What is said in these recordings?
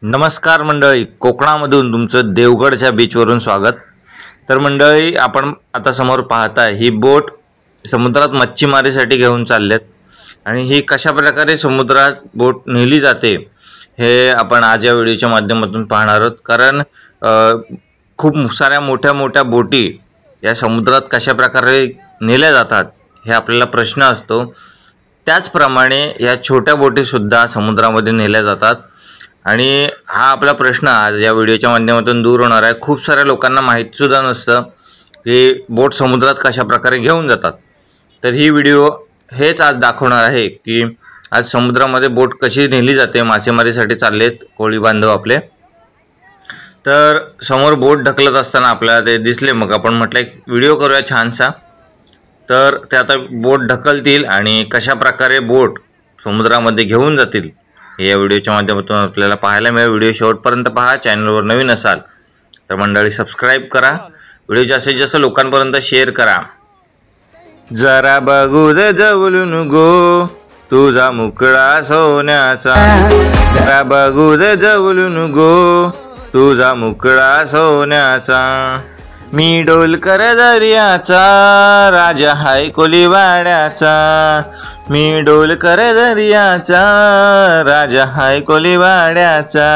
नमस्कार मंडळी, कोकणामधून तुमचं देवगडच्या बीचवरून स्वागत। तर मंडळी, आपण आता समोर पाहताय ही बोट समुद्रात मच्छीमारीसाठी घेऊन चाललेत आणि ही कशा प्रकारे समुद्रात बोट नेली जाते हे आपण आज या व्हिडिओच्या माध्यमातून पाहणार आहोत। कारण खूप साऱ्या मोठ्या मोठ्या बोटी या समुद्रात कशा प्रकारे नेल्या जातात हे आपल्याला प्रश्न असतो। त्याचप्रमाणे या छोट्या बोटी सुद्धा समुद्रामध्ये नेल्या जातात आणि हा आपला प्रश्न आज या व्हिडिओच्या माध्यमातून दूर होणार आहे। खूप साऱ्या लोकांना माहिती सुद्धा नसतं की बोट समुद्रात कशा प्रकारे घेऊन जातात। तर ही व्हिडिओ हेच आज दाखवणार आहे की आज समुद्रामध्ये बोट कशी नेली जाते। मासेमारीसाठी चाललेत कोळी बांधव आपले। तर समोर बोट ढकलत असताना आपल्याला ते दिसले, मग आपण म्हटलं एक व्हिडिओ करूया छानसा। तर ते आता बोट ढकलतील आणि कशा प्रकारे बोट समुद्रामध्ये घेऊन जातील हे या व्हिडिओच्या माध्यमातून आपल्याला पाहायला मिळेल। व्हिडिओ शेवटपर्यंत पहा। चॅनलवर नवीन असाल तर मंडळी सबस्क्राइब करा, व्हिडिओ जास्तीत जास्त लोकांपर्यंत शेअर करा। जरा बघू दे जवळून गो तुझा मुकळा सोन्याचा, जरा बघू दे जवळून गो तुझा मुकळा सोन्याचा। मी डोलकर दर्याचा राजा हाय कोलीवाड्याचा, मी डोलकर दर्याचा राजा हाय कोलीवाड्याचा।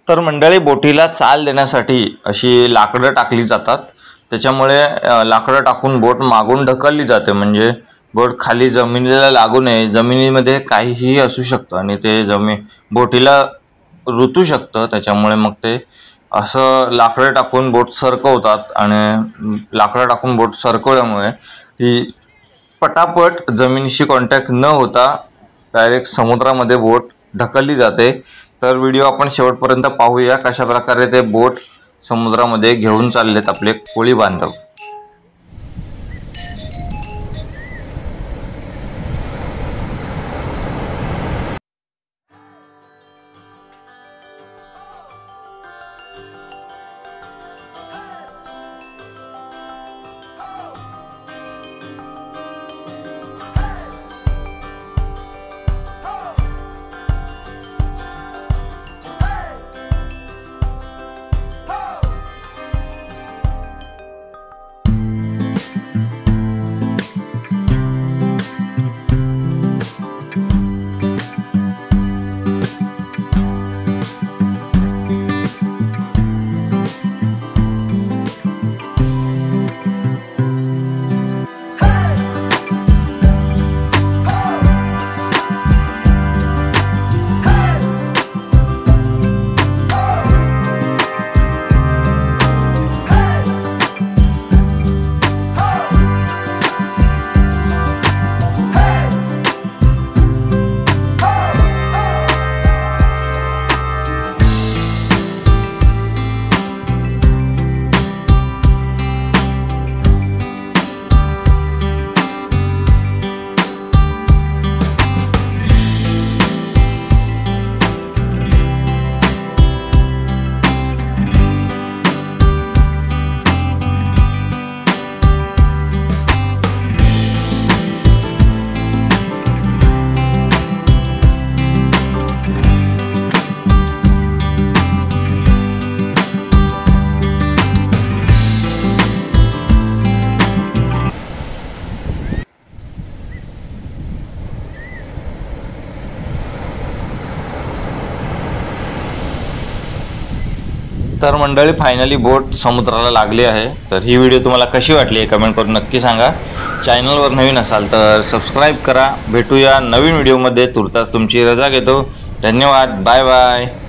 तर मंडळी, बोटीला चाल देण्यासाठी अशी लाकडं टाकली जातात। त्याच्यामुळे लाकडं टाकून बोट मागून ढकलली जाते, म्हणजे बोट खाली जमिनीला लागू नये। जमिनीमध्ये काहीही असू शकतं आणि ते बोटीला रुतू शकतं। त्याच्यामुळे मग ते असं लाकडं टाकून बोट सरकवतात आणि लाकडं टाकून बोट सरकवल्यामुळे ती पटापट जमिनीशी कॉन्टॅक्ट न होता डायरेक्ट समुद्रामध्ये बोट ढकलली जाते। तर व्हिडिओ आपण शेवटपर्यंत पाहूया कशा प्रकारे ते बोट समुद्रामध्ये घेऊन चाललेत आपले कोळी बांधव। तर मंडळी, फायनली बोट समुद्राला लागली आहे। तर ही व्हिडिओ तुम्हाला कशी वाटली हे कमेंट करून नक्की सांगा। चॅनलवर नवीन असाल तर सबस्क्राइब करा। भेटूया नवीन व्हिडिओमध्ये। तुर्तास तुमची रजा घेतो। धन्यवाद, बाय बाय।